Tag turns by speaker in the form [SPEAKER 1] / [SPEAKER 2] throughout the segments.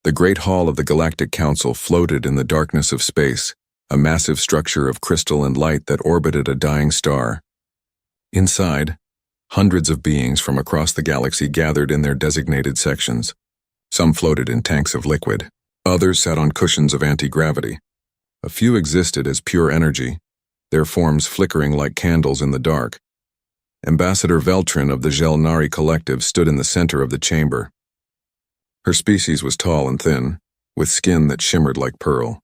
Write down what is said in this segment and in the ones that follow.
[SPEAKER 1] The Great Hall of the Galactic Council floated in the darkness of space, a massive structure of crystal and light that orbited a dying star. Inside, hundreds of beings from across the galaxy gathered in their designated sections. Some floated in tanks of liquid. Others sat on cushions of anti-gravity. A few existed as pure energy, their forms flickering like candles in the dark. Ambassador Veltrin of the Gelnari Collective stood in the center of the chamber. Her species was tall and thin, with skin that shimmered like pearl.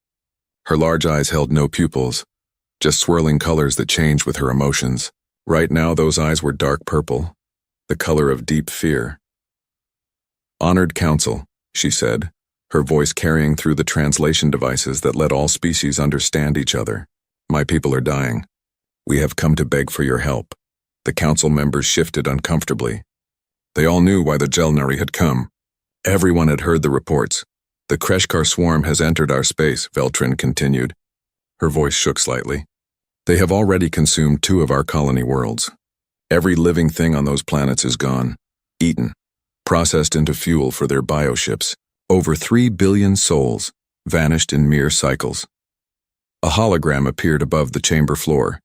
[SPEAKER 1] Her large eyes held no pupils, just swirling colors that changed with her emotions. Right now, those eyes were dark purple, the color of deep fear. "Honored Council," she said, her voice carrying through the translation devices that let all species understand each other. "My people are dying. We have come to beg for your help." The council members shifted uncomfortably. They all knew why the Gelnari had come. Everyone had heard the reports. "The Kreshkar swarm has entered our space," Veltrin continued. Her voice shook slightly. "They have already consumed 2 of our colony worlds. Every living thing on those planets is gone, eaten, processed into fuel for their bioships. Over 3 billion souls vanished in mere cycles." A hologram appeared above the chamber floor.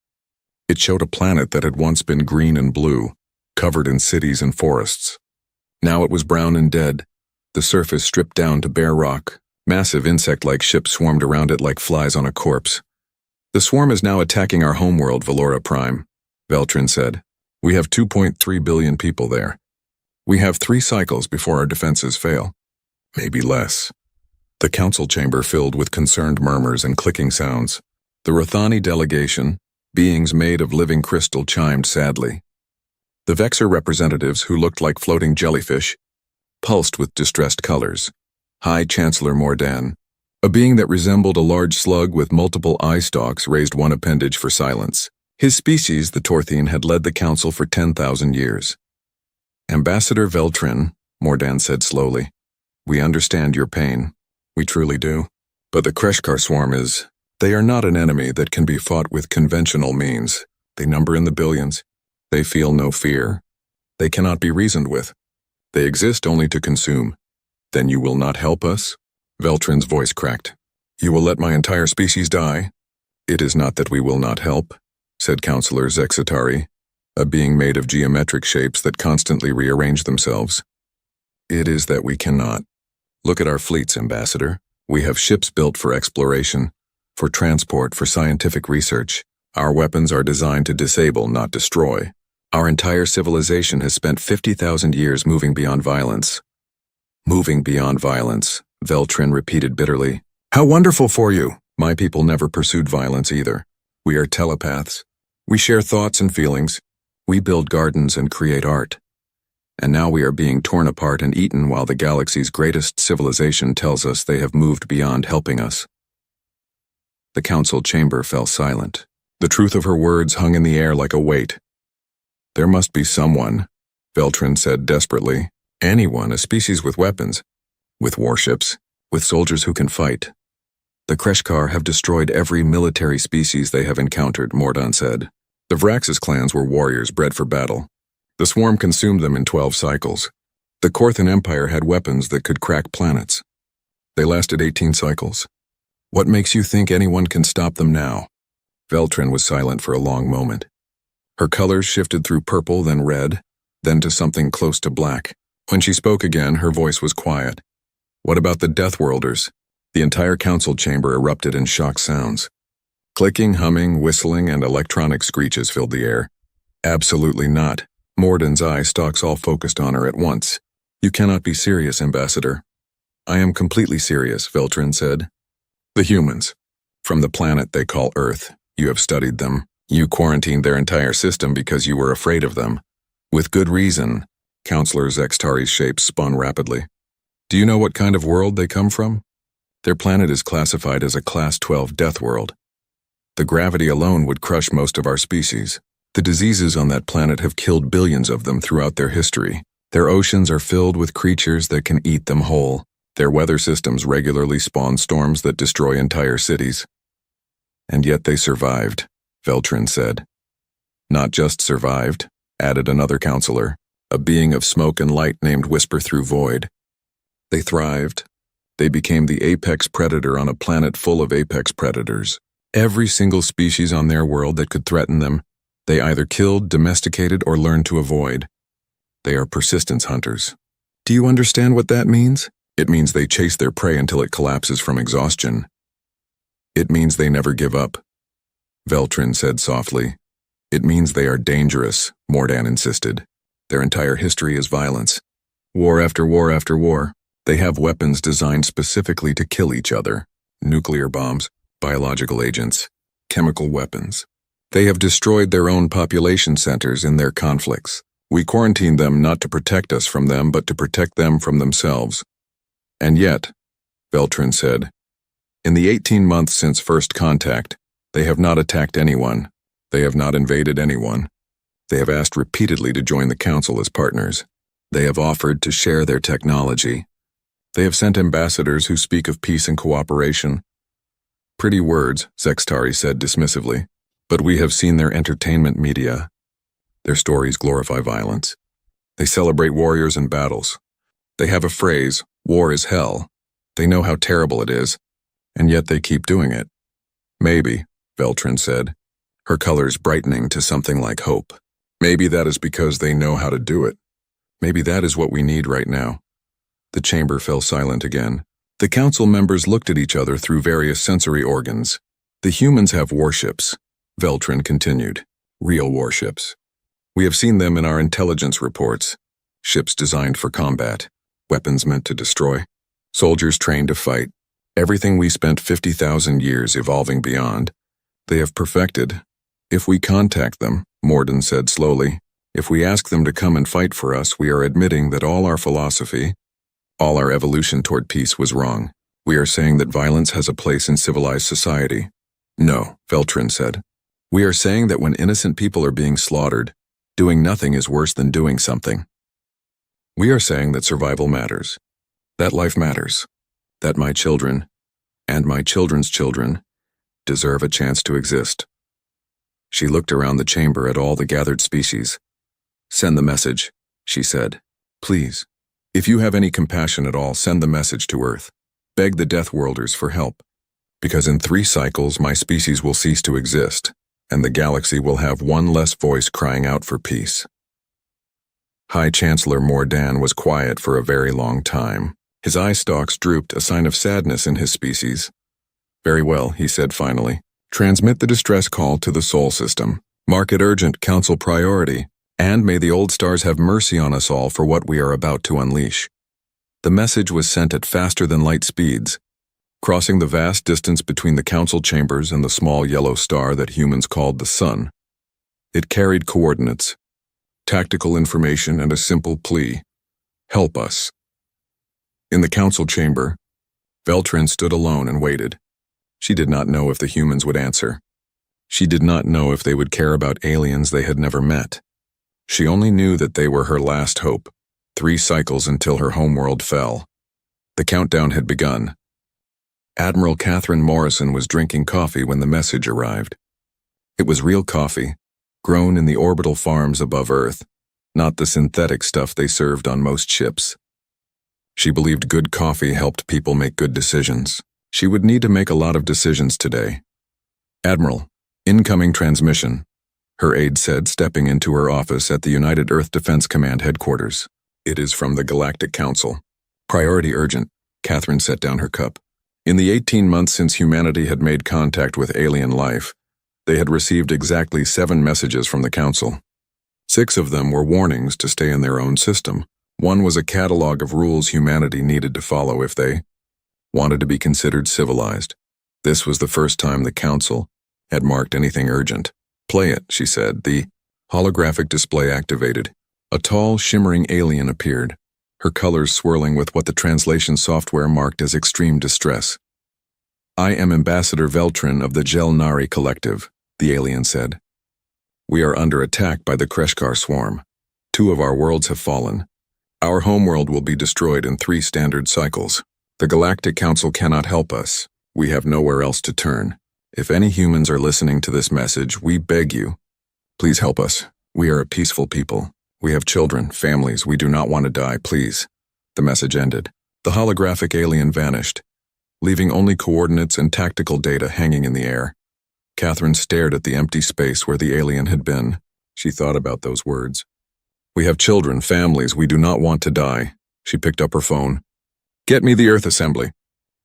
[SPEAKER 1] It showed a planet that had once been green and blue, covered in cities and forests. Now it was brown and dead, the surface stripped down to bare rock. Massive insect-like ships swarmed around it like flies on a corpse. "The swarm is now attacking our homeworld, Valora Prime," Veltrin said. "We have 2.3 billion people there. We have 3 cycles before our defenses fail. Maybe less." The council chamber filled with concerned murmurs and clicking sounds. The Rothani delegation, beings made of living crystal, chimed sadly. The Vexer representatives, who looked like floating jellyfish, pulsed with distressed colors. High Chancellor Mordan, a being that resembled a large slug with multiple eye stalks, raised one appendage for silence. His species, the Torthine, had led the council for 10,000 years. "Ambassador Veltrin," Mordan said slowly, "we understand your pain. We truly do. But the Kreshkar swarm is... They are not an enemy that can be fought with conventional means. They number in the billions. They feel no fear. They cannot be reasoned with. They exist only to consume. Then you will not help us?" Veltrin's voice cracked. "You will let my entire species die?" "It is not that we will not help," said Councillor Zexatari, a being made of geometric shapes that constantly rearrange themselves. "It is that we cannot. Look at our fleets, Ambassador. We have ships built for exploration, for transport, for scientific research. Our weapons are designed to disable, not destroy. Our entire civilization has spent 50,000 years moving beyond violence." "Moving beyond violence," Veltrin repeated bitterly. "How wonderful for you! My people never pursued violence either. We are telepaths. We share thoughts and feelings. We build gardens and create art. And now we are being torn apart and eaten while the galaxy's greatest civilization tells us they have moved beyond helping us." The council chamber fell silent. The truth of her words hung in the air like a weight. "There must be someone," Veltrin said desperately. "Anyone, a species with weapons, with warships, with soldiers who can fight." "The Kreshkar have destroyed every military species they have encountered," Mordan said. "The Vraxis clans were warriors bred for battle. The swarm consumed them in 12 cycles. The Korthan Empire had weapons that could crack planets. They lasted 18 cycles. What makes you think anyone can stop them now?" Veltrin was silent for a long moment. Her colors shifted through purple, then red, then to something close to black. When she spoke again, her voice was quiet. "What about the Deathworlders?" The entire council chamber erupted in shocked sounds. Clicking, humming, whistling, and electronic screeches filled the air. "Absolutely not." Mordan's eye stalks all focused on her at once. "You cannot be serious, Ambassador." "I am completely serious," Veltrin said. "The humans, from the planet they call Earth. You have studied them. You quarantined their entire system because you were afraid of them. With good reason." Councillor Zextari's shape spun rapidly. "Do you know what kind of world they come from? Their planet is classified as a Class 12 death world. The gravity alone would crush most of our species. The diseases on that planet have killed billions of them throughout their history. Their oceans are filled with creatures that can eat them whole. Their weather systems regularly spawn storms that destroy entire cities. And yet they survived," Veltrin said. "Not just survived," added another counselor, a being of smoke and light named Whisper Through Void. "They thrived. They became the apex predator on a planet full of apex predators. Every single species on their world that could threaten them, they either killed, domesticated, or learned to avoid. They are persistence hunters. Do you understand what that means? It means they chase their prey until it collapses from exhaustion. It means they never give up. Veltrin said softly. It means they are dangerous, Mordan insisted. Their entire history is violence. War after war after war. They have weapons designed specifically to kill each other. Nuclear bombs, biological agents, chemical weapons. They have destroyed their own population centers in their conflicts. We quarantined them not to protect us from them, but to protect them from themselves. And yet, Veltrin said, in the 18 months since first contact, they have not attacked anyone. They have not invaded anyone. They have asked repeatedly to join the Council as partners. They have offered to share their technology. They have sent ambassadors who speak of peace and cooperation. Pretty words, Zextari said dismissively, but we have seen their entertainment media. Their stories glorify violence. They celebrate warriors and battles. They have a phrase, war is hell. They know how terrible it is, and yet they keep doing it. Maybe, Veltrin said, her colors brightening to something like hope. Maybe that is because they know how to do it. Maybe that is what we need right now. The chamber fell silent again. The council members looked at each other through various sensory organs. The humans have warships, Veltrin continued. Real warships. We have seen them in our intelligence reports. Ships designed for combat. Weapons meant to destroy. Soldiers trained to fight. Everything we spent 50,000 years evolving beyond. They have perfected. If we contact them, Morden said slowly, if we ask them to come and fight for us, we are admitting that all our philosophy, all our evolution toward peace was wrong. We are saying that violence has a place in civilized society. No, Veltrin said. We are saying that when innocent people are being slaughtered, doing nothing is worse than doing something. We are saying that survival matters, that life matters, that my children, and my children's children, deserve a chance to exist. She looked around the chamber at all the gathered species. Send the message, she said. Please. If you have any compassion at all, send the message to Earth. Beg the Deathworlders for help. Because in 3 cycles, my species will cease to exist, and the galaxy will have one less voice crying out for peace. High Chancellor Mordan was quiet for a very long time. His eye stalks drooped, a sign of sadness in his species. Very well, he said finally. Transmit the distress call to the Sol system. Mark it urgent, Council priority. And may the old stars have mercy on us all for what we are about to unleash. The message was sent at faster than light speeds, crossing the vast distance between the council chambers and the small yellow star that humans called the Sun. It carried coordinates, tactical information, and a simple plea. Help us. In the council chamber, Veltrin stood alone and waited. She did not know if the humans would answer. She did not know if they would care about aliens they had never met. She only knew that they were her last hope, 3 cycles until her homeworld fell. The countdown had begun. Admiral Catherine Morrison was drinking coffee when the message arrived. It was real coffee, grown in the orbital farms above Earth, not the synthetic stuff they served on most ships. She believed good coffee helped people make good decisions. She would need to make a lot of decisions today. Admiral, incoming transmission, her aide said, stepping into her office at the United Earth Defense Command headquarters. It is from the Galactic Council. Priority urgent, Catherine set down her cup. In the 18 months since humanity had made contact with alien life, they had received exactly 7 messages from the Council. 6 of them were warnings to stay in their own system. 1 was a catalog of rules humanity needed to follow if they wanted to be considered civilized. This was the first time the Council had marked anything urgent. Play it, she said. The holographic display activated. A tall, shimmering alien appeared, her colors swirling with what the translation software marked as extreme distress. I am Ambassador Veltrin of the Gelnari Collective, the alien said. We are under attack by the Kreshkar swarm. 2 of our worlds have fallen. Our homeworld will be destroyed in 3 standard cycles. The Galactic Council cannot help us. We have nowhere else to turn. If any humans are listening to this message, we beg you, please help us. We are a peaceful people. We have children, families. We do not want to die, please. The message ended. The holographic alien vanished, leaving only coordinates and tactical data hanging in the air. Catherine stared at the empty space where the alien had been. She thought about those words. "We have children, families, we do not want to die." She picked up her phone. "Get me the Earth Assembly.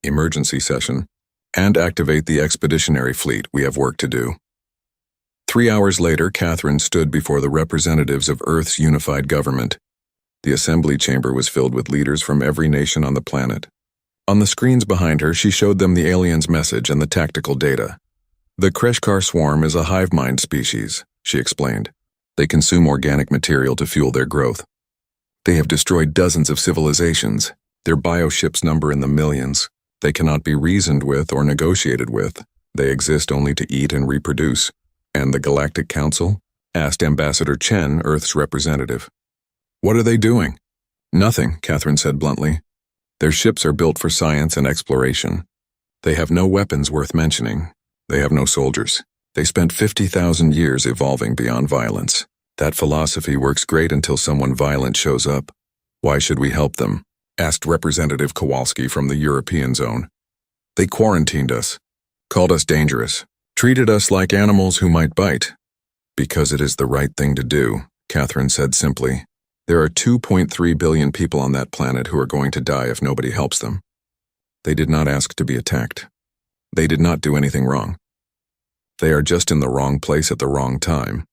[SPEAKER 1] Emergency session. And activate the expeditionary fleet, we have work to do." 3 hours later, Catherine stood before the representatives of Earth's unified government. The assembly chamber was filled with leaders from every nation on the planet. On the screens behind her, she showed them the alien's message and the tactical data. "The Kreshkar swarm is a hive mind species," she explained. "They consume organic material to fuel their growth. They have destroyed dozens of civilizations. Their bioships number in the millions. They cannot be reasoned with or negotiated with. They exist only to eat and reproduce." "And the Galactic Council?" asked Ambassador Chen, Earth's representative. "What are they doing?" "Nothing," Catherine said bluntly. "Their ships are built for science and exploration. They have no weapons worth mentioning. They have no soldiers. They spent 50,000 years evolving beyond violence. That philosophy works great until someone violent shows up. Why should we help them?" asked Representative Kowalski from the European zone. "They quarantined us, called us dangerous, treated us like animals who might bite." "Because it is the right thing to do," Catherine said simply. "There are 2.3 billion people on that planet who are going to die if nobody helps them. They did not ask to be attacked. They did not do anything wrong. They are just in the wrong place at the wrong time.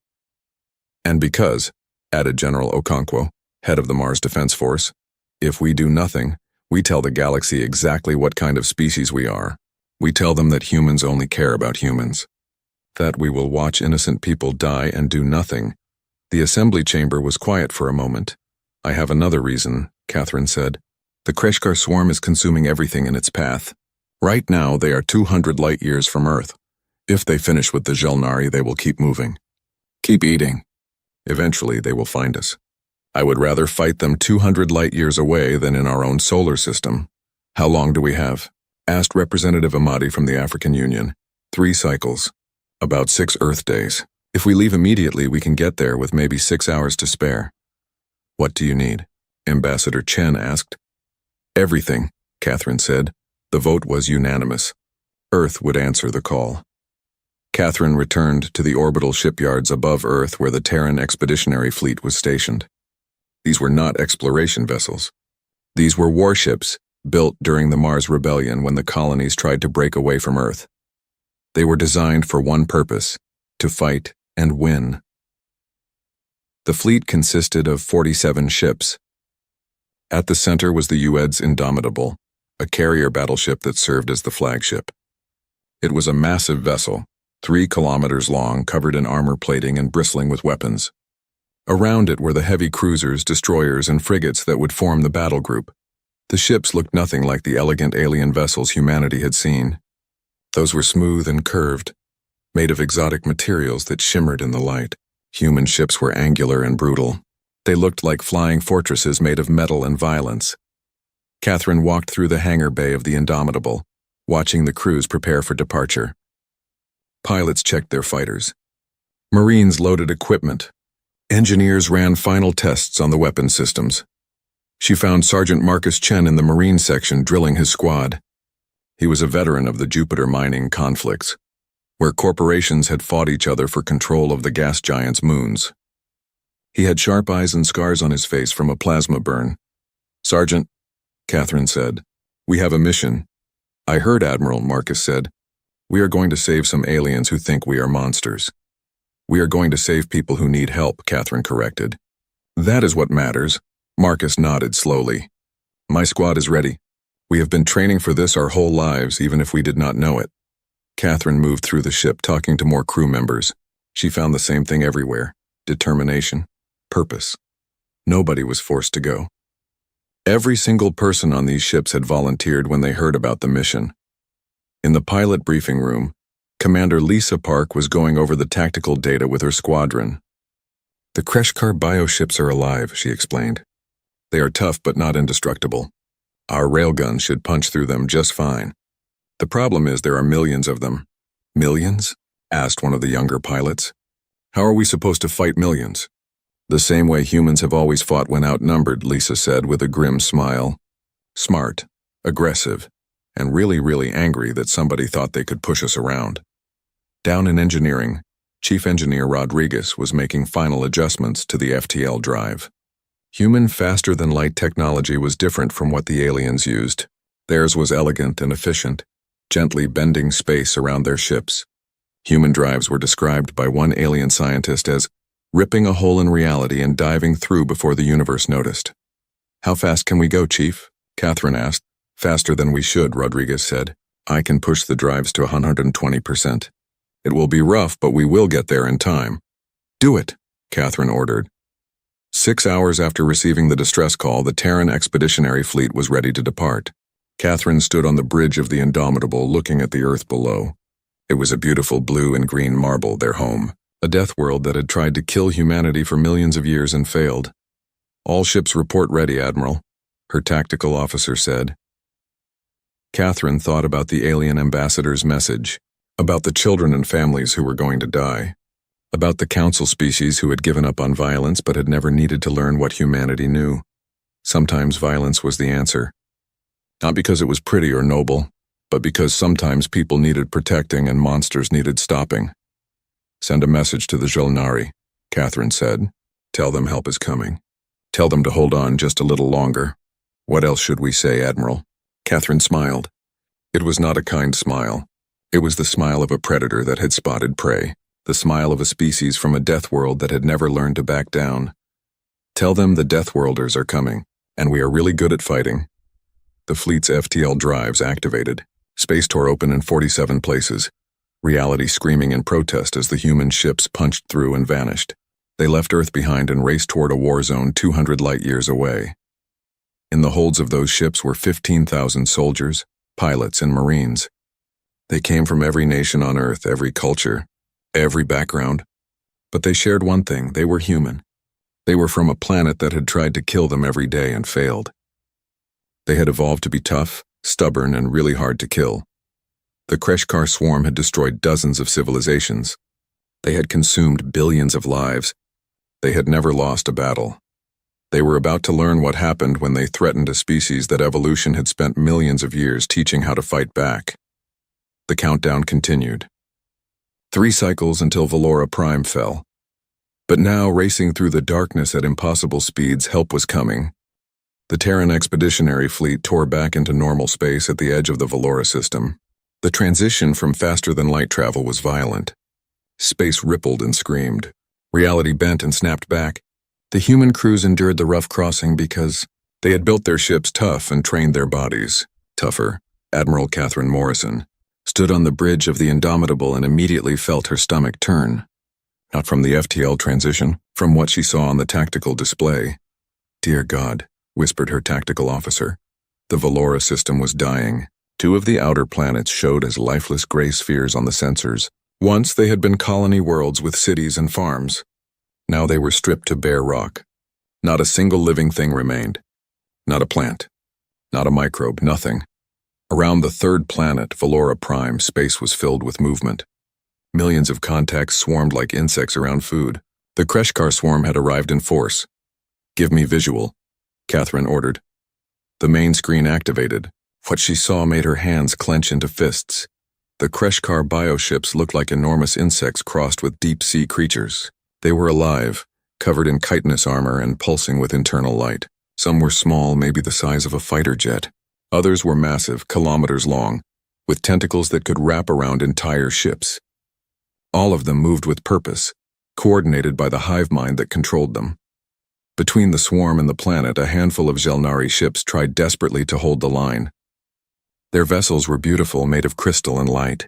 [SPEAKER 1] And because," added General Okonkwo, head of the Mars Defense Force, "if we do nothing, we tell the galaxy exactly what kind of species we are. We tell them that humans only care about humans. That we will watch innocent people die and do nothing." The assembly chamber was quiet for a moment. "I have another reason," Catherine said. "The Kreshkar swarm is consuming everything in its path. Right now, they are 200 light-years from Earth. If they finish with the Jelnari, they will keep moving. Keep eating. Eventually, they will find us. I would rather fight them 200 light-years away than in our own solar system." "How long do we have?" asked Representative Amadi from the African Union. 3 cycles. About 6 Earth days. If we leave immediately, we can get there with maybe 6 hours to spare." "What do you need?" Ambassador Chen asked. "Everything," Catherine said. The vote was unanimous. Earth would answer the call. Catherine returned to the orbital shipyards above Earth where the Terran Expeditionary Fleet was stationed. These were not exploration vessels. These were warships, built during the Mars Rebellion when the colonies tried to break away from Earth. They were designed for one purpose: to fight and win. The fleet consisted of 47 ships. At the center was the UED's Indomitable, a carrier battleship that served as the flagship. It was a massive vessel, 3 kilometers long, covered in armor plating and bristling with weapons. Around it were the heavy cruisers, destroyers, and frigates that would form the battle group. The ships looked nothing like the elegant alien vessels humanity had seen. Those were smooth and curved, made of exotic materials that shimmered in the light. Human ships were angular and brutal. They looked like flying fortresses made of metal and violence. Catherine walked through the hangar bay of the Indomitable, watching the crews prepare for departure. Pilots checked their fighters. Marines loaded equipment. Engineers ran final tests on the weapon systems. She found Sergeant Marcus Chen in the Marine section drilling his squad. He was a veteran of the Jupiter mining conflicts, where corporations had fought each other for control of the gas giants' moons. He had sharp eyes and scars on his face from a plasma burn. "Sergeant," Catherine said, "we have a mission." "I heard, Admiral," Marcus said. "We are going to save some aliens who think we are monsters." "We are going to save people who need help," Catherine corrected. "That is what matters." Marcus nodded slowly. "My squad is ready. We have been training for this our whole lives, even if we did not know it." Catherine moved through the ship, talking to more crew members. She found the same thing everywhere: determination, purpose. Nobody was forced to go. Every single person on these ships had volunteered when they heard about the mission. In the pilot briefing room, Commander Lisa Park was going over the tactical data with her squadron. "The Kreshkar bioships are alive," she explained. "They are tough but not indestructible. Our railguns should punch through them just fine. The problem is there are millions of them." "Millions?" asked one of the younger pilots. "How are we supposed to fight millions?" "The same way humans have always fought when outnumbered," Lisa said with a grim smile. Smart, aggressive, and really angry that somebody thought they could push us around. Down in engineering, Chief Engineer Rodriguez was making final adjustments to the FTL drive. Human faster-than-light technology was different from what the aliens used. Theirs was elegant and efficient, gently bending space around their ships. Human drives were described by one alien scientist as ripping a hole in reality and diving through before the universe noticed. "How fast can we go, Chief?" Catherine asked. "Faster than we should," Rodriguez said. "I can push the drives to 120%. It will be rough, but we will get there in time." "Do it," Catherine ordered. 6 hours after receiving the distress call, the Terran Expeditionary Fleet was ready to depart. Catherine stood on the bridge of the Indomitable looking at the Earth below. It was a beautiful blue and green marble, their home, a death world that had tried to kill humanity for millions of years and failed. "All ships report ready, Admiral," her tactical officer said. Catherine thought about the alien ambassador's message, about the children and families who were going to die, about the council species who had given up on violence but had never needed to learn what humanity knew. Sometimes violence was the answer. Not because it was pretty or noble, but because sometimes people needed protecting and monsters needed stopping. "Send a message to the Jelnari," Catherine said. "Tell them help is coming. Tell them to hold on just a little longer." "What else should we say, Admiral?" Catherine smiled. It was not a kind smile. It was the smile of a predator that had spotted prey. The smile of a species from a death world that had never learned to back down. "Tell them the Deathworlders are coming, and we are really good at fighting." The fleet's FTL drives activated. Space tore open in 47 places, reality screaming in protest as the human ships punched through and vanished. They left Earth behind and raced toward a war zone 200 light-years away. In the holds of those ships were 15,000 soldiers, pilots, and Marines. They came from every nation on Earth, every culture, every background. But they shared one thing: they were human. They were from a planet that had tried to kill them every day and failed. They had evolved to be tough, stubborn, and really hard to kill. The Kreshkar swarm had destroyed dozens of civilizations. They had consumed billions of lives. They had never lost a battle. They were about to learn what happened when they threatened a species that evolution had spent millions of years teaching how to fight back. The countdown continued. 3 cycles until Valora Prime fell. But now, racing through the darkness at impossible speeds, help was coming. The Terran Expeditionary Fleet tore back into normal space at the edge of the Valora system. The transition from faster-than-light travel was violent. Space rippled and screamed. Reality bent and snapped back. The human crews endured the rough crossing because they had built their ships tough and trained their bodies tougher. Admiral Catherine Morrison stood on the bridge of the Indomitable and immediately felt her stomach turn. Not from the FTL transition, from what she saw on the tactical display. "Dear God," whispered her tactical officer. The Valora system was dying. 2 of the outer planets showed as lifeless gray spheres on the sensors. Once they had been colony worlds with cities and farms. Now they were stripped to bare rock. Not a single living thing remained. Not a plant. Not a microbe, nothing. Around the 3rd planet, Valora Prime, space was filled with movement. Millions of contacts swarmed like insects around food. The Kreshkar swarm had arrived in force. "Give me visual," Catherine ordered. The main screen activated. What she saw made her hands clench into fists. The Kreshkar bioships looked like enormous insects crossed with deep-sea creatures. They were alive, covered in chitinous armor and pulsing with internal light. Some were small, maybe the size of a fighter jet. Others were massive, kilometers long, with tentacles that could wrap around entire ships. All of them moved with purpose, coordinated by the hive mind that controlled them. Between the swarm and the planet, a handful of Jelnari ships tried desperately to hold the line. Their vessels were beautiful, made of crystal and light.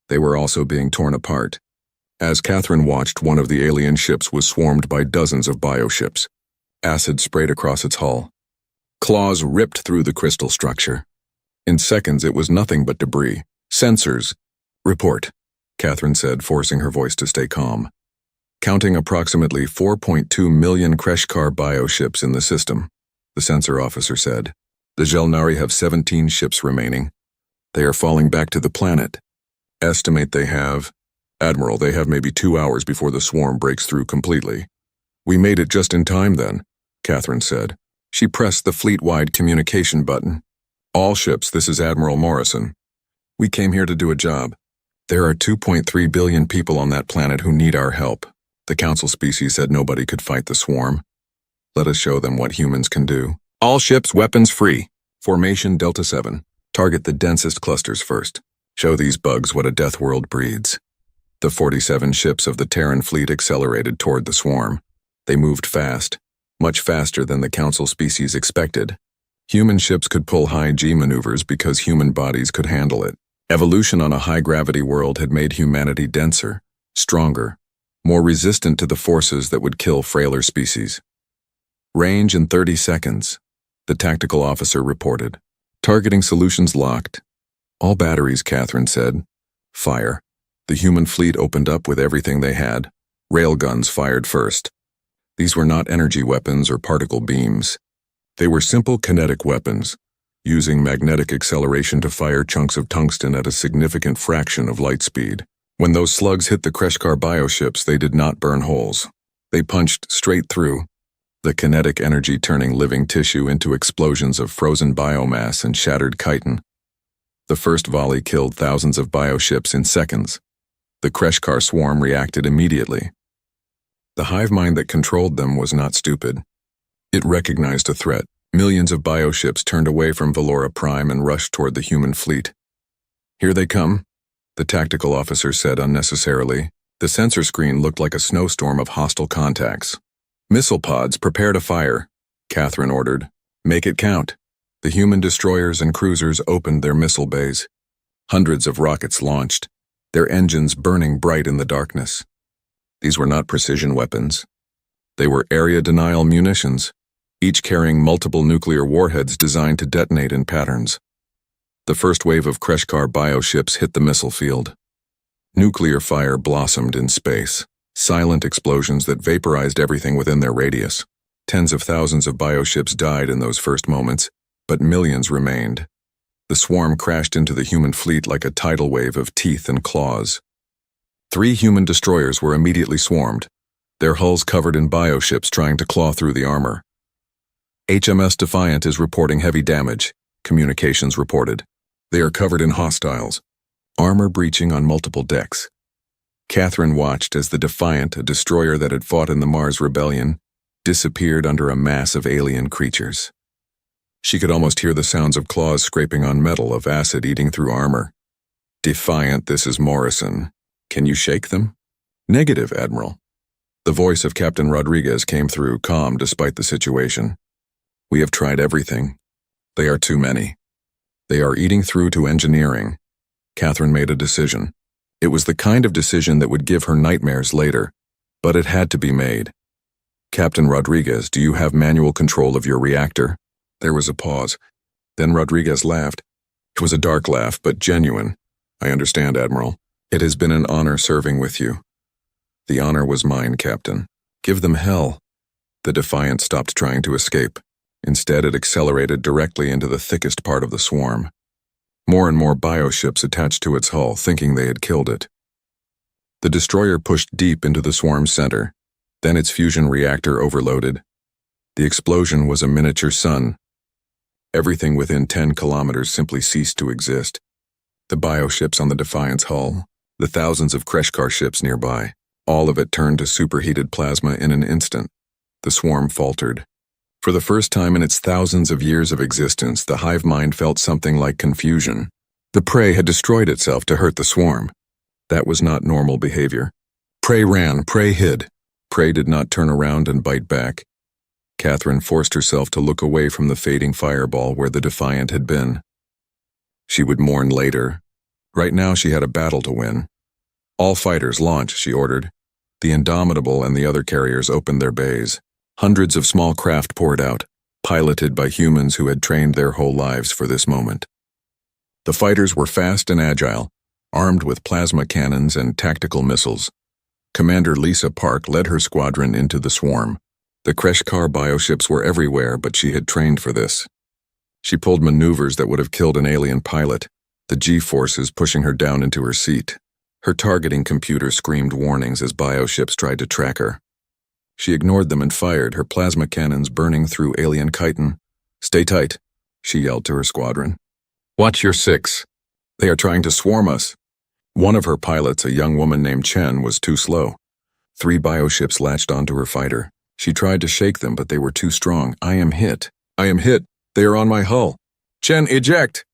[SPEAKER 1] They were also being torn apart. As Catherine watched, one of the alien ships was swarmed by dozens of bioships. Acid sprayed across its hull. Claws ripped through the crystal structure. In seconds, it was nothing but debris. "Sensors. Report," Catherine said, forcing her voice to stay calm. "Counting approximately 4.2 million Kreshkar bioships in the system," the sensor officer said. "The Jelnari have 17 ships remaining. They are falling back to the planet. Estimate they have, Admiral, they have maybe 2 hours before the swarm breaks through completely." "We made it just in time then," Catherine said. She pressed the fleet-wide communication button. All ships, this is Admiral Morrison. We came here to do a job. There are 2.3 billion people on that planet who need our help. The Council species said nobody could fight the swarm. Let us show them what humans can do. All ships weapons free. Formation Delta 7. Target the densest clusters first. Show these bugs what a death world breeds. The 47 ships of the Terran fleet accelerated toward the swarm. They moved fast, much faster than the Council species expected. Human ships could pull high-G maneuvers because human bodies could handle it. Evolution on a high-gravity world had made humanity denser, stronger, more resistant to the forces that would kill frailer species. Range in 30 seconds, the tactical officer reported. Targeting solutions locked. All batteries, Catherine said. Fire. The human fleet opened up with everything they had. Railguns fired first. These were not energy weapons or particle beams. They were simple kinetic weapons, using magnetic acceleration to fire chunks of tungsten at a significant fraction of light speed. When those slugs hit the Kreshkar bioships, they did not burn holes. They punched straight through, the kinetic energy turning living tissue into explosions of frozen biomass and shattered chitin. The first volley killed thousands of bioships in seconds. The Kreshkar swarm reacted immediately. The hive mind that controlled them was not stupid. It recognized a threat. Millions of bioships turned away from Valora Prime and rushed toward the human fleet. Here they come, the tactical officer said unnecessarily. The sensor screen looked like a snowstorm of hostile contacts. Missile pods, prepare to fire, Catherine ordered. Make it count. The human destroyers and cruisers opened their missile bays. Hundreds of rockets launched, their engines burning bright in the darkness. These were not precision weapons. They were area denial munitions, each carrying multiple nuclear warheads designed to detonate in patterns. The first wave of Kreshkar bioships hit the missile field. Nuclear fire blossomed in space, silent explosions that vaporized everything within their radius. Tens of thousands of bioships died in those first moments, but millions remained. The swarm crashed into the human fleet like a tidal wave of teeth and claws. 3 human destroyers were immediately swarmed, their hulls covered in bioships trying to claw through the armor. HMS Defiant is reporting heavy damage, communications reported. They are covered in hostiles, armor breaching on multiple decks. Catherine watched as the Defiant, a destroyer that had fought in the Mars Rebellion, disappeared under a mass of alien creatures. She could almost hear the sounds of claws scraping on metal, of acid eating through armor. Defiant, this is Morrison. Can you shake them? Negative, Admiral. The voice of Captain Rodriguez came through, calm despite the situation. We have tried everything. They are too many. They are eating through to engineering. Catherine made a decision. It was the kind of decision that would give her nightmares later, but it had to be made. Captain Rodriguez, do you have manual control of your reactor? There was a pause. Then Rodriguez laughed. It was a dark laugh, but genuine. I understand, Admiral. It has been an honor serving with you. The honor was mine, Captain. Give them hell. The Defiant stopped trying to escape. Instead, it accelerated directly into the thickest part of the swarm. More and more bioships attached to its hull, thinking they had killed it. The destroyer pushed deep into the swarm's center. Then its fusion reactor overloaded. The explosion was a miniature sun. Everything within 10 kilometers simply ceased to exist. The bioships on the Defiant's hull, the thousands of Kreshkar ships nearby, all of it turned to superheated plasma in an instant. The swarm faltered. For the first time in its thousands of years of existence, the hive mind felt something like confusion. The prey had destroyed itself to hurt the swarm. That was not normal behavior. Prey ran, prey hid. Prey did not turn around and bite back. Catherine forced herself to look away from the fading fireball where the Defiant had been. She would mourn later. Right now she had a battle to win. All fighters launch, she ordered. The Indomitable and the other carriers opened their bays. Hundreds of small craft poured out, piloted by humans who had trained their whole lives for this moment. The fighters were fast and agile, armed with plasma cannons and tactical missiles. Commander Lisa Park led her squadron into the swarm. The Kreshkar bioships were everywhere, but she had trained for this. She pulled maneuvers that would have killed an alien pilot, the G-forces pushing her down into her seat. Her targeting computer screamed warnings as bioships tried to track her. She ignored them and fired, her plasma cannons burning through alien chitin. "Stay tight," she yelled to her squadron. "Watch your six. They are trying to swarm us." One of her pilots, a young woman named Chen, was too slow. 3 bioships latched onto her fighter. She tried to shake them, but they were too strong. "I am hit. I am hit. They are on my hull." "Chen, eject!"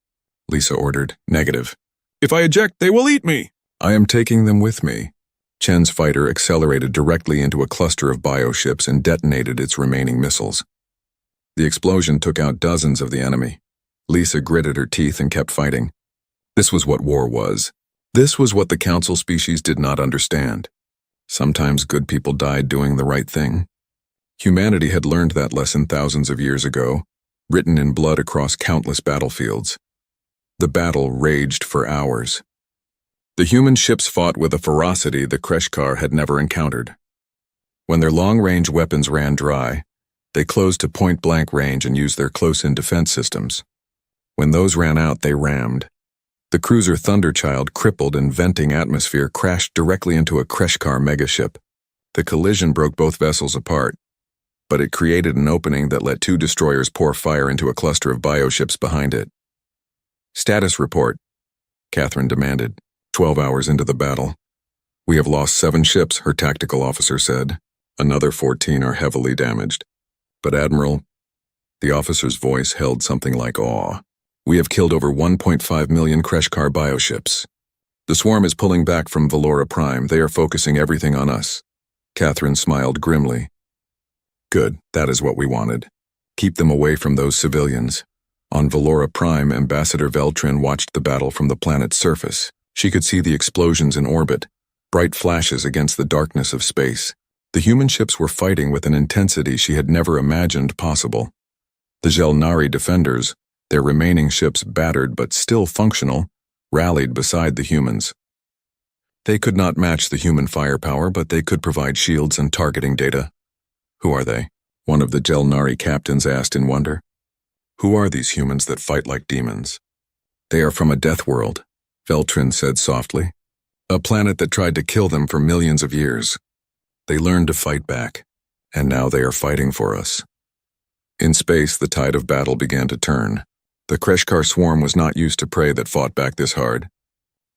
[SPEAKER 1] Lisa ordered. "Negative." "If I eject, they will eat me." "I am taking them with me." Chen's fighter accelerated directly into a cluster of bioships and detonated its remaining missiles. The explosion took out dozens of the enemy. Lisa gritted her teeth and kept fighting. This was what war was. This was what the Council species did not understand. Sometimes good people died doing the right thing. Humanity had learned that lesson thousands of years ago, written in blood across countless battlefields. The battle raged for hours. The human ships fought with a ferocity the Kreshkar had never encountered. When their long-range weapons ran dry, they closed to point-blank range and used their close-in defense systems. When those ran out, they rammed. The cruiser Thunderchild, crippled in venting atmosphere, crashed directly into a Kreshkar megaship. The collision broke both vessels apart, but it created an opening that let 2 destroyers pour fire into a cluster of bioships behind it. "Status report," Catherine demanded, 12 hours into the battle. "We have lost 7 ships, her tactical officer said. Another 14 are heavily damaged. But Admiral," the officer's voice held something like awe, "we have killed over 1.5 million Kreshkar bioships. The swarm is pulling back from Valora Prime. They are focusing everything on us." Catherine smiled grimly. "Good, that is what we wanted. Keep them away from those civilians." On Valora Prime, Ambassador Veltrin watched the battle from the planet's surface. She could see the explosions in orbit, bright flashes against the darkness of space. The human ships were fighting with an intensity she had never imagined possible. The Jelnari defenders, their remaining ships battered but still functional, rallied beside the humans. They could not match the human firepower, but they could provide shields and targeting data. "Who are they?" one of the Jelnari captains asked in wonder. "Who are these humans that fight like demons?" "They are from a death world," Veltrin said softly. "A planet that tried to kill them for millions of years. They learned to fight back, and now they are fighting for us." In space, the tide of battle began to turn. The Kreshkar swarm was not used to prey that fought back this hard.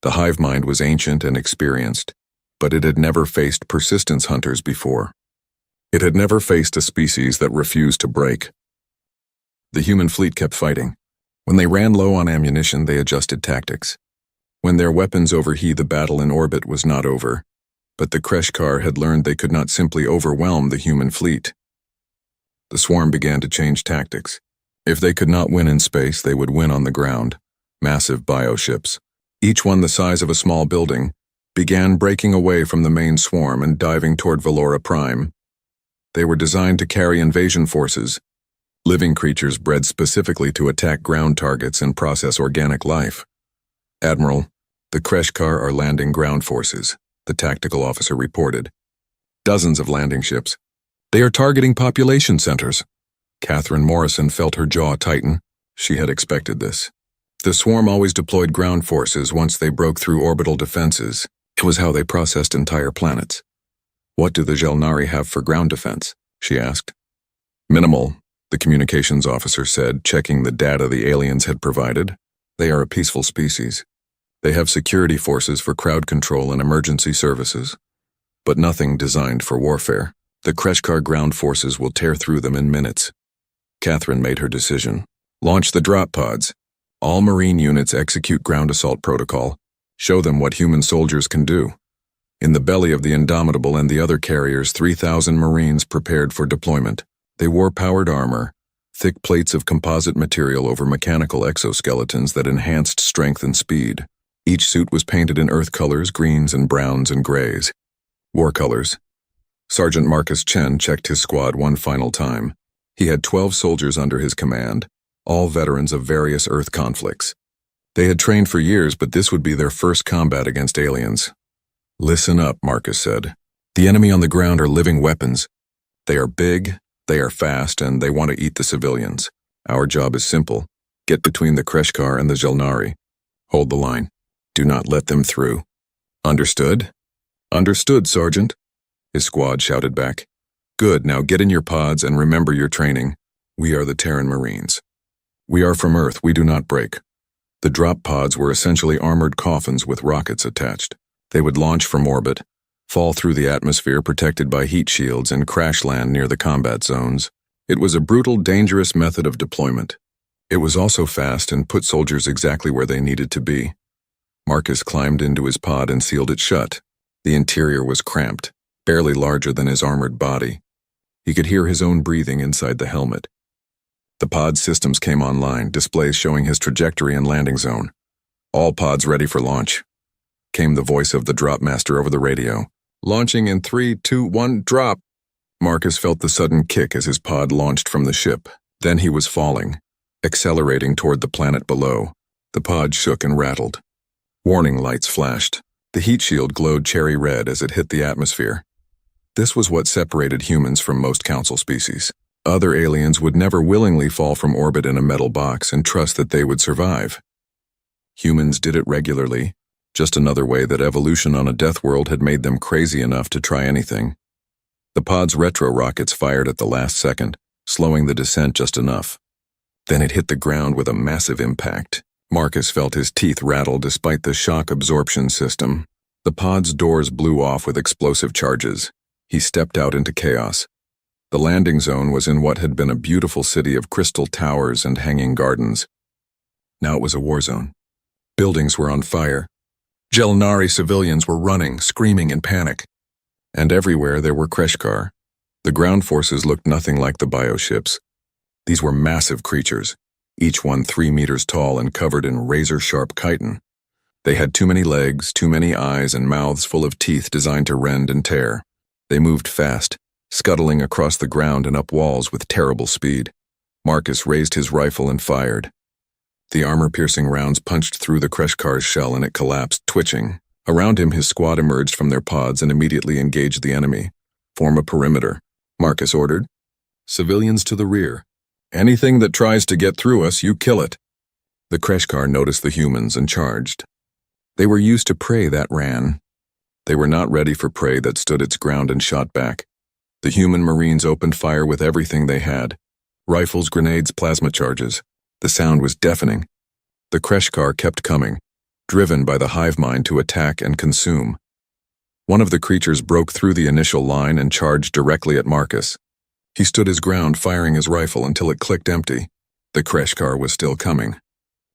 [SPEAKER 1] The hive mind was ancient and experienced, but it had never faced persistence hunters before. It had never faced a species that refused to break. The human fleet kept fighting. When they ran low on ammunition, they adjusted tactics. When their weapons overheated, the battle in orbit was not over, but the Kreshkar had learned they could not simply overwhelm the human fleet. The swarm began to change tactics. If they could not win in space, they would win on the ground. Massive bioships, each one the size of a small building, began breaking away from the main swarm and diving toward Valora Prime. They were designed to carry invasion forces, living creatures bred specifically to attack ground targets and process organic life. "Admiral, the Kreshkar are landing ground forces," the tactical officer reported. "Dozens of landing ships. They are targeting population centers." Catherine Morrison felt her jaw tighten. She had expected this. The swarm always deployed ground forces once they broke through orbital defenses. It was how they processed entire planets. "What do the Jelnari have for ground defense?" she asked. "Minimal," the communications officer said, checking the data the aliens had provided. "They are a peaceful species. They have security forces for crowd control and emergency services, but nothing designed for warfare. The Kreshkar ground forces will tear through them in minutes." Catherine made her decision. "Launch the drop pods. All Marine units execute ground assault protocol. Show them what human soldiers can do." In the belly of the Indomitable and the other carriers, 3,000 Marines prepared for deployment. They wore powered armor, thick plates of composite material over mechanical exoskeletons that enhanced strength and speed. Each suit was painted in earth colors, greens and browns and grays. War colors. Sergeant Marcus Chen checked his squad one final time. He had 12 soldiers under his command, all veterans of various Earth conflicts. They had trained for years, but this would be their first combat against aliens. "Listen up," Marcus said. "The enemy on the ground are living weapons. They are big, they are fast, and they want to eat the civilians. Our job is simple. Get between the Kreshkar and the Jelnari. Hold the line. Do not let them through." "Understood?" "Understood, Sergeant," his squad shouted back. Good, now get in your pods and remember your training. We are the Terran Marines. We are from Earth, we do not break. The drop pods were essentially armored coffins with rockets attached. They would launch from orbit, fall through the atmosphere protected by heat shields, and crash land near the combat zones. It was a brutal, dangerous method of deployment. It was also fast and put soldiers exactly where they needed to be. Marcus climbed into his pod and sealed it shut. The interior was cramped, barely larger than his armored body. He could hear his own breathing inside the helmet. The pod systems came online, displays showing his trajectory and landing zone. All pods ready for launch. Came the voice of the drop master over the radio. Launching in 3, 2, 1, drop! Marcus felt the sudden kick as his pod launched from the ship. Then he was falling, accelerating toward the planet below. The pod shook and rattled. Warning lights flashed. The heat shield glowed cherry red as it hit the atmosphere. This was what separated humans from most council species. Other aliens would never willingly fall from orbit in a metal box and trust that they would survive. Humans did it regularly, just another way that evolution on a death world had made them crazy enough to try anything. The pod's retro rockets fired at the last second, slowing the descent just enough. Then it hit the ground with a massive impact. Marcus felt his teeth rattle despite the shock absorption system. The pod's doors blew off with explosive charges. He stepped out into chaos. The landing zone was in what had been a beautiful city of crystal towers and hanging gardens. Now it was a war zone. Buildings were on fire. Jelnari civilians were running, screaming in panic. And everywhere there were Kreshkar. The ground forces looked nothing like the bioships. These were massive creatures, each one 3 meters tall and covered in razor-sharp chitin. They had too many legs, too many eyes, and mouths full of teeth designed to rend and tear. They moved fast, scuttling across the ground and up walls with terrible speed. Marcus raised his rifle and fired. The armor-piercing rounds punched through the Kreshkar's shell and it collapsed, twitching. Around him, his squad emerged from their pods and immediately engaged the enemy. Form a perimeter, Marcus ordered. Civilians to the rear. Anything that tries to get through us, you kill it. The Kreshkar noticed the humans and charged. They were used to prey that ran. They were not ready for prey that stood its ground and shot back. The human Marines opened fire with everything they had. Rifles, grenades, plasma charges. The sound was deafening. The Kreshkar kept coming, driven by the hive mind to attack and consume. One of the creatures broke through the initial line and charged directly at Marcus. He stood his ground, firing his rifle until it clicked empty. The Kreshkar was still coming.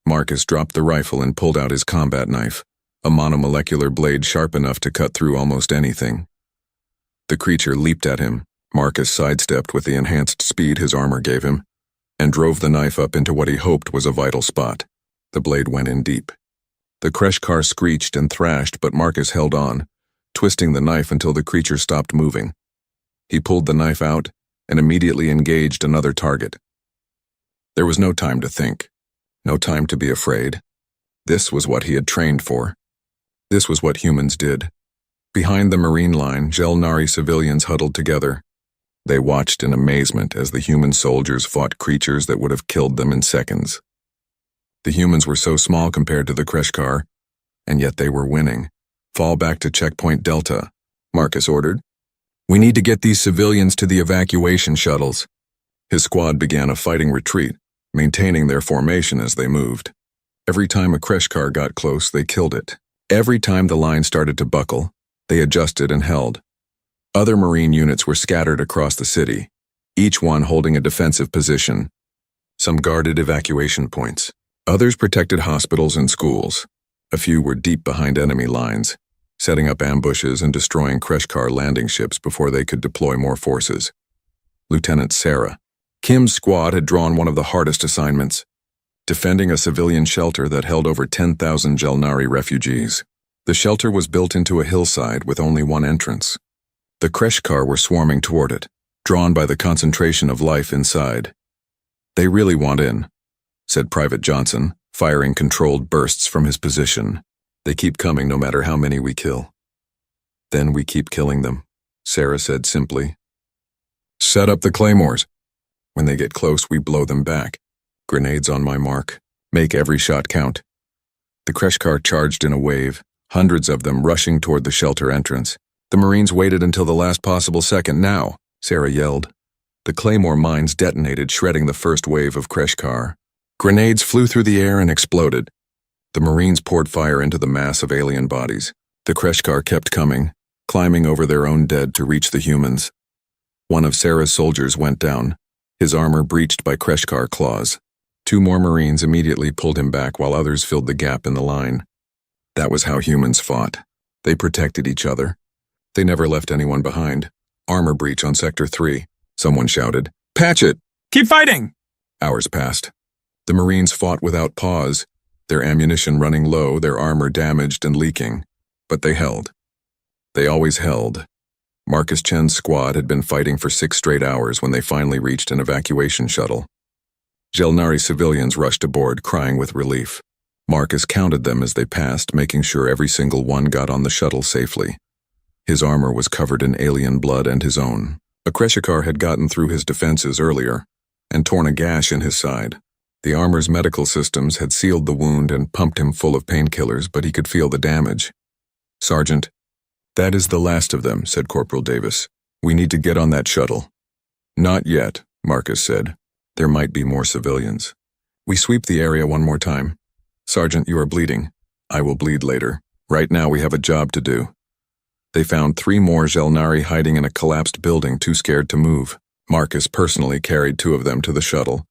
[SPEAKER 1] Marcus dropped the rifle and pulled out his combat knife, a monomolecular blade sharp enough to cut through almost anything. The creature leaped at him. Marcus sidestepped with the enhanced speed his armor gave him, and drove the knife up into what he hoped was a vital spot. The blade went in deep. The Kreshkar screeched and thrashed, but Marcus held on, twisting the knife until the creature stopped moving. He pulled the knife out and immediately engaged another target. There was no time to think, no time to be afraid. This was what he had trained for. This was what humans did. Behind the Marine line, Jelnari civilians huddled together. They watched in amazement as the human soldiers fought creatures that would have killed them in seconds. The humans were so small compared to the Kreshkar, and yet they were winning. Fall back to checkpoint Delta, Marcus ordered. We need to get these civilians to the evacuation shuttles. His squad began a fighting retreat, maintaining their formation as they moved. Every time a Kreshkar got close, they killed it. Every time the line started to buckle, they adjusted and held. Other Marine units were scattered across the city, each one holding a defensive position. Some guarded evacuation points. Others protected hospitals and schools. A few were deep behind enemy lines, setting up ambushes and destroying Kreshkar landing ships before they could deploy more forces. Lieutenant Sarah, Kim's squad had drawn one of the hardest assignments, defending a civilian shelter that held over 10,000 Jelnari refugees. The shelter was built into a hillside with only one entrance. The Kreshkar were swarming toward it, drawn by the concentration of life inside. They really want in, said Private Johnson, firing controlled bursts from his position. They keep coming no matter how many we kill. Then we keep killing them, Sarah said simply. Set up the claymores. When they get close, we blow them back. Grenades on my mark. Make every shot count. The Kreshkar charged in a wave, hundreds of them rushing toward the shelter entrance. The Marines waited until the last possible second. Now, Sarah yelled. The Claymore mines detonated, shredding the first wave of Kreshkar. Grenades flew through the air and exploded. The Marines poured fire into the mass of alien bodies. The Kreshkar kept coming, climbing over their own dead to reach the humans. One of Sarah's soldiers went down, his armor breached by Kreshkar claws. 2 more Marines immediately pulled him back while others filled the gap in the line. That was how humans fought. They protected each other. They never left anyone behind. Armor breach on Sector 3. Someone shouted, "Patch it!"
[SPEAKER 2] Keep fighting!
[SPEAKER 1] Hours passed. The Marines fought without pause, their ammunition running low, their armor damaged and leaking. But they held. They always held. Marcus Chen's squad had been fighting for 6 straight hours when they finally reached an evacuation shuttle. Jelnari civilians rushed aboard, crying with relief. Marcus counted them as they passed, making sure every single one got on the shuttle safely. His armor was covered in alien blood and his own. A Kreshkar had gotten through his defenses earlier and torn a gash in his side. The armor's medical systems had sealed the wound and pumped him full of painkillers, but he could feel the damage. "Sergeant, that is the last of them," said Corporal Davis. "We need to get on that shuttle." "Not yet," Marcus said. "There might be more civilians. We sweep the area one more time. Sergeant, you are bleeding. I will bleed later. Right now we have a job to do." They found 3 more Jelnari hiding in a collapsed building, too scared to move. Marcus personally carried 2 of them to the shuttle,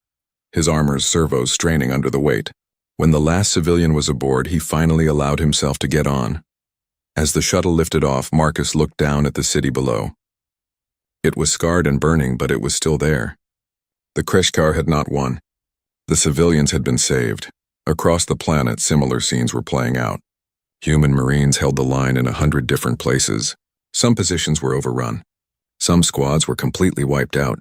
[SPEAKER 1] his armor's servos straining under the weight. When the last civilian was aboard, he finally allowed himself to get on. As the shuttle lifted off, Marcus looked down at the city below. It was scarred and burning, but it was still there. The Kreshkar had not won. The civilians had been saved. Across the planet, similar scenes were playing out. Human Marines held the line in 100 different places. Some positions were overrun. Some squads were completely wiped out.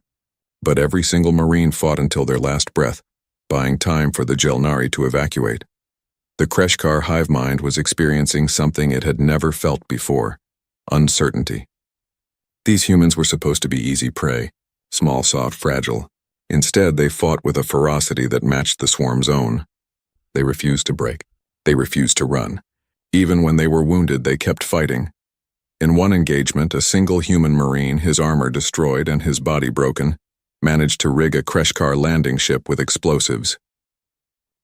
[SPEAKER 1] But every single Marine fought until their last breath, buying time for the Jelnari to evacuate. The Kreshkar hive mind was experiencing something it had never felt before: uncertainty. These humans were supposed to be easy prey, small, soft, fragile. Instead, they fought with a ferocity that matched the swarm's own. They refused to break. They refused to run. Even when they were wounded, they kept fighting. In one engagement, a single human Marine, his armor destroyed and his body broken, managed to rig a Kreshkar landing ship with explosives.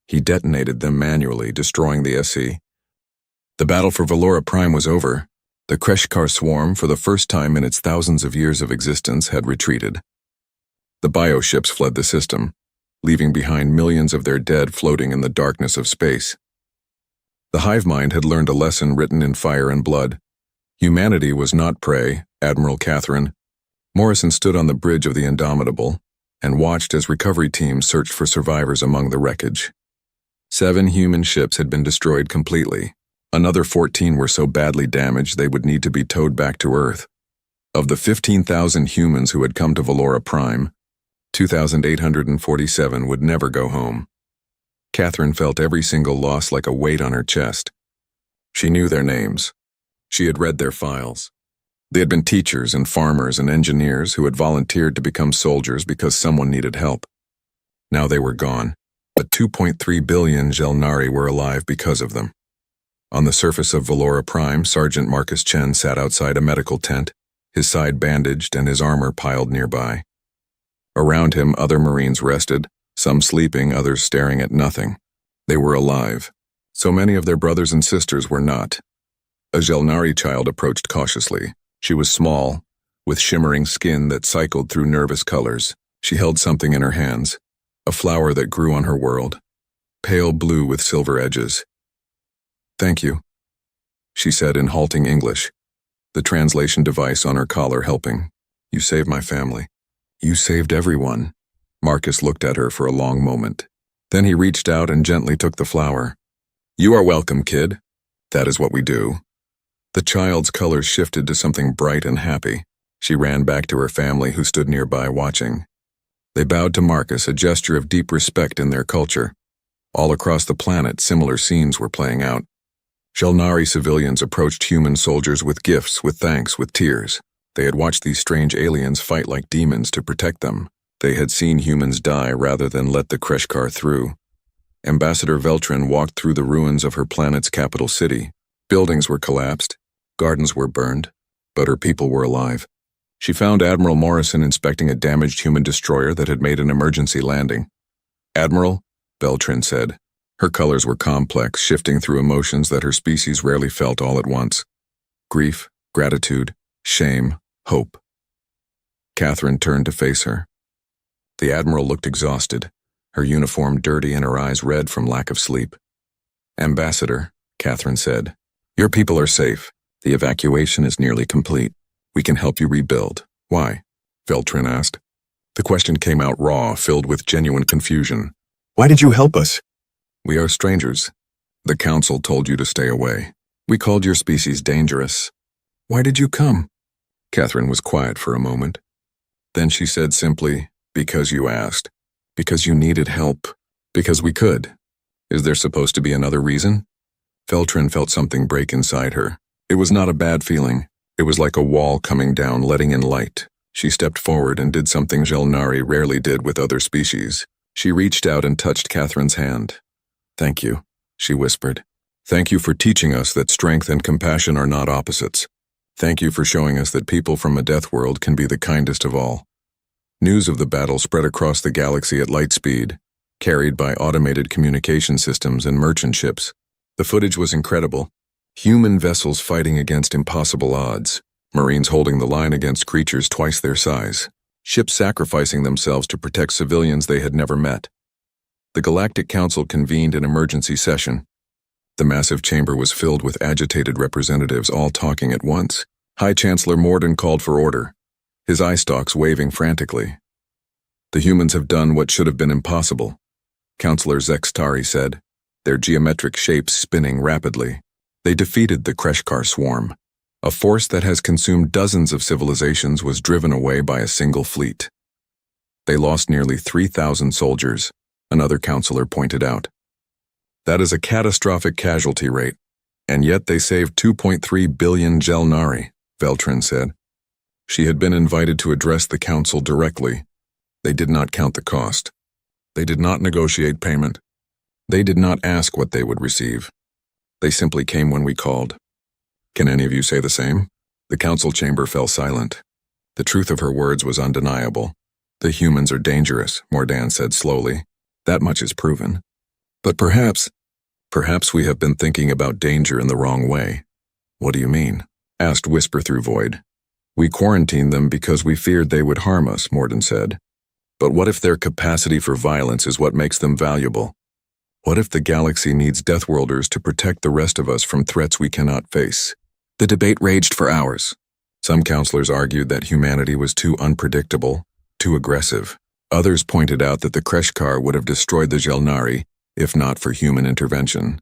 [SPEAKER 1] He detonated them manually, destroying the SE. The battle for Valora Prime was over. The Kreshkar swarm, for the first time in its thousands of years of existence, had retreated. The bioships fled the system, leaving behind millions of their dead floating in the darkness of space. The hive mind had learned a lesson written in fire and blood. Humanity was not prey, Admiral Catherine. Morrison stood on the bridge of the Indomitable and watched as recovery teams searched for survivors among the wreckage. 7 human ships had been destroyed completely. Another 14 were so badly damaged they would need to be towed back to Earth. Of the 15,000 humans who had come to Valora Prime, 2,847 would never go home. Catherine felt every single loss like a weight on her chest. She knew their names. She had read their files. They had been teachers and farmers and engineers who had volunteered to become soldiers because someone needed help. Now they were gone, but 2.3 billion Jelnari were alive because of them. On the surface of Valora Prime, Sergeant Marcus Chen sat outside a medical tent, his side bandaged and his armor piled nearby. Around him, other Marines rested, some sleeping, others staring at nothing. They were alive. So many of their brothers and sisters were not. A Jelnari child approached cautiously. She was small, with shimmering skin that cycled through nervous colors. She held something in her hands, a flower that grew on her world, pale blue with silver edges. "Thank you," she said in halting English, the translation device on her collar helping. "You saved my family. You saved everyone." Marcus looked at her for a long moment. Then he reached out and gently took the flower. "You are welcome, kid. That is what we do." The child's colors shifted to something bright and happy. She ran back to her family, who stood nearby watching. They bowed to Marcus, a gesture of deep respect in their culture. All across the planet, similar scenes were playing out. Jelnari civilians approached human soldiers with gifts, with thanks, with tears. They had watched these strange aliens fight like demons to protect them. They had seen humans die rather than let the Kreshkar through. Ambassador Veltrin walked through the ruins of her planet's capital city. Buildings were collapsed, gardens were burned, but her people were alive. She found Admiral Morrison inspecting a damaged human destroyer that had made an emergency landing. "Admiral," Beltran said. Her colors were complex, shifting through emotions that her species rarely felt all at once. Grief, gratitude, shame, hope. Catherine turned to face her. The Admiral looked exhausted, her uniform dirty and her eyes red from lack of sleep. "Ambassador," Catherine said, "your people are safe. The evacuation is nearly complete. We can help you rebuild." "Why?" Beltran asked. The question came out raw, filled with genuine confusion. "Why did you help us?" "We are strangers. The Council told you to stay away. We called your species dangerous." "Why did you come?" Catherine was quiet for a moment. Then she said simply, "Because you asked. Because you needed help. Because we could. Is there supposed to be another reason?" Beltran felt something break inside her. It was not a bad feeling. It was like a wall coming down, letting in light. She stepped forward and did something Jelnari rarely did with other species. She reached out and touched Catherine's hand. "Thank you," she whispered. "Thank you for teaching us that strength and compassion are not opposites. Thank you for showing us that people from a death world can be the kindest of all." News of the battle spread across the galaxy at light speed, carried by automated communication systems and merchant ships. The footage was incredible. Human vessels fighting against impossible odds, Marines holding the line against creatures twice their size, ships sacrificing themselves to protect civilians they had never met. The Galactic Council convened an emergency session. The massive chamber was filled with agitated representatives all talking at once. High Chancellor Morden called for order, his eye stalks waving frantically. "The humans have done what should have been impossible," Councillor Zextari said, their geometric shapes spinning rapidly. "They defeated the Kreshkar swarm. A force that has consumed dozens of civilizations was driven away by a single fleet. They lost nearly 3,000 soldiers," another councillor pointed out. "That is a catastrophic casualty rate, and yet they saved 2.3 billion Jelnari," Beltran said. She had been invited to address the council directly. They did not count the cost. They did not negotiate payment. They did not ask what they would receive. They simply came when we called. Can any of you say the same? The council chamber fell silent. The truth of her words was undeniable. "The humans are dangerous," Mordan said slowly. "That much is proven. But perhaps we have been thinking about danger in the wrong way." "What do you mean?" asked Whisper through Void. "We quarantined them because we feared they would harm us," Morden said. "But what if their capacity for violence is what makes them valuable? What if the galaxy needs Deathworlders to protect the rest of us from threats we cannot face?" The debate raged for hours. Some counselors argued that humanity was too unpredictable, too aggressive. Others pointed out that the Kreshkar would have destroyed the Jelnari if not for human intervention.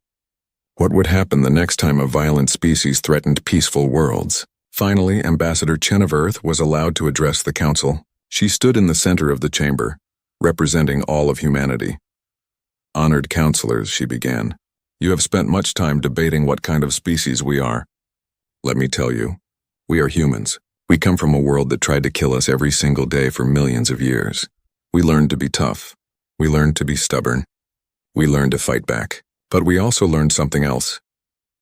[SPEAKER 1] What would happen the next time a violent species threatened peaceful worlds? Finally, Ambassador Cheneverth was allowed to address the council. She stood in the center of the chamber, representing all of humanity. "Honored counselors," she began, "you have spent much time debating what kind of species we are. Let me tell you, we are humans. We come from a world that tried to kill us every single day for millions of years. We learned to be tough. We learned to be stubborn. We learned to fight back. But we also learned something else."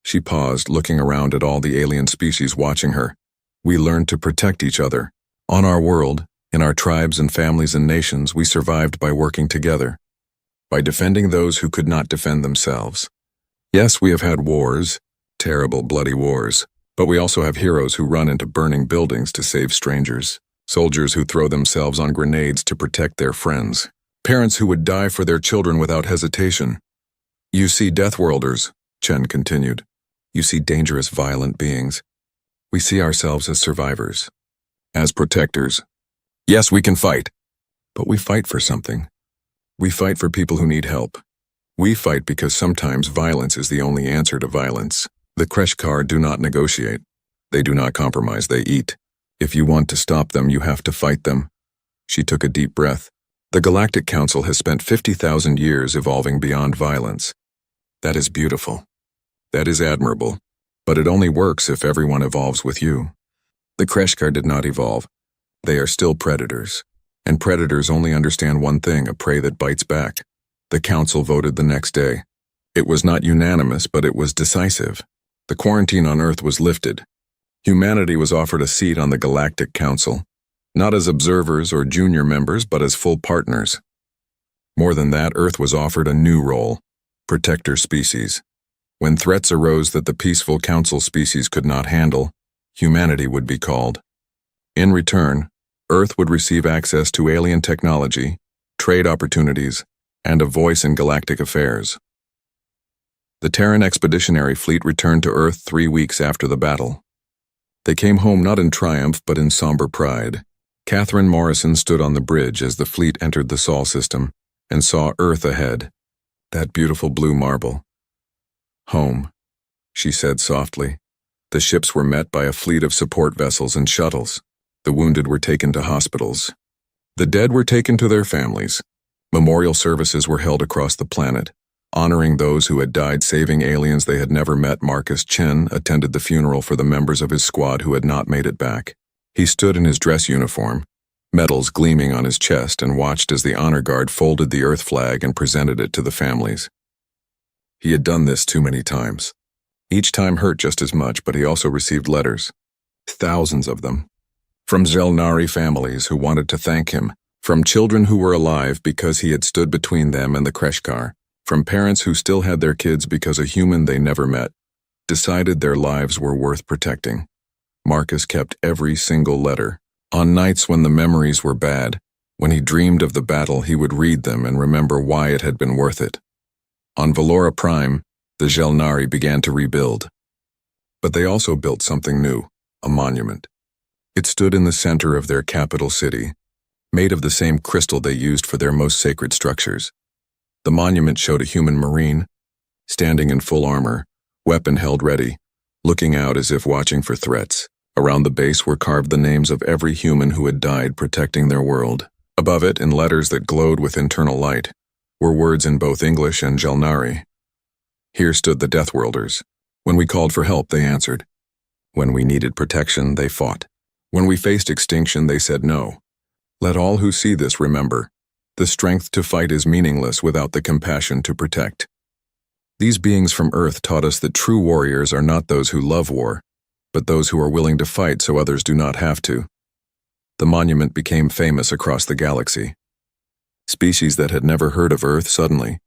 [SPEAKER 1] She paused, looking around at all the alien species watching her. "We learned to protect each other. On our world, in our tribes and families and nations, we survived by working together, by defending those who could not defend themselves. Yes, we have had wars, terrible, bloody wars. But we also have heroes who run into burning buildings to save strangers, soldiers who throw themselves on grenades to protect their friends, parents who would die for their children without hesitation. You see Deathworlders," Chen continued. "You see dangerous, violent beings. We see ourselves as survivors, as protectors. Yes, we can fight, but we fight for something. We fight for people who need help. We fight because sometimes violence is the only answer to violence. The Kreshkar do not negotiate. They do not compromise, they eat. If you want to stop them, you have to fight them." She took a deep breath. "The Galactic Council has spent 50,000 years evolving beyond violence. That is beautiful. That is admirable. But it only works if everyone evolves with you. The Kreshkar did not evolve. They are still predators. And predators only understand one thing, a prey that bites back." The council voted the next day. It was not unanimous, but it was decisive. The quarantine on Earth was lifted. Humanity was offered a seat on the Galactic Council. not as observers or junior members, but as full partners. More than that, Earth was offered a new role, protector species. When threats arose that the peaceful council species could not handle, humanity would be called. In return, Earth would receive access to alien technology, trade opportunities, and a voice in galactic affairs. The Terran Expeditionary Fleet returned to Earth 3 weeks after the battle. They came home not in triumph but in somber pride. Catherine Morrison stood on the bridge as the fleet entered the Sol system and saw Earth ahead, that beautiful blue marble. "Home," she said softly. The ships were met by a fleet of support vessels and shuttles. The wounded were taken to hospitals. The dead were taken to their families. Memorial services were held across the planet, honoring those who had died saving aliens they had never met. Marcus Chen attended the funeral for the members of his squad who had not made it back. He stood in his dress uniform, medals gleaming on his chest, and watched as the honor guard folded the Earth flag and presented it to the families. He had done this too many times. Each time hurt just as much, but he also received letters, thousands of them, from Zelnari families who wanted to thank him, from children who were alive because he had stood between them and the Kreshkar, from parents who still had their kids because a human they never met decided their lives were worth protecting. Marcus kept every single letter. On nights when the memories were bad, when he dreamed of the battle, he would read them and remember why it had been worth it. On Valora Prime, the Zelnari began to rebuild. But they also built something new, a monument. It stood in the center of their capital city, made of the same crystal they used for their most sacred structures. The monument showed a human marine, standing in full armor, weapon held ready, looking out as if watching for threats. Around the base were carved the names of every human who had died protecting their world. Above it, in letters that glowed with internal light, were words in both English and Zelnari. Here stood the Deathworlders. When we called for help, they answered. When we needed protection, they fought. When we faced extinction, they said no. Let all who see this remember, the strength to fight is meaningless without the compassion to protect. These beings from Earth taught us that true warriors are not those who love war, but those who are willing to fight so others do not have to. The monument became famous across the galaxy. Species that had never heard of Earth suddenly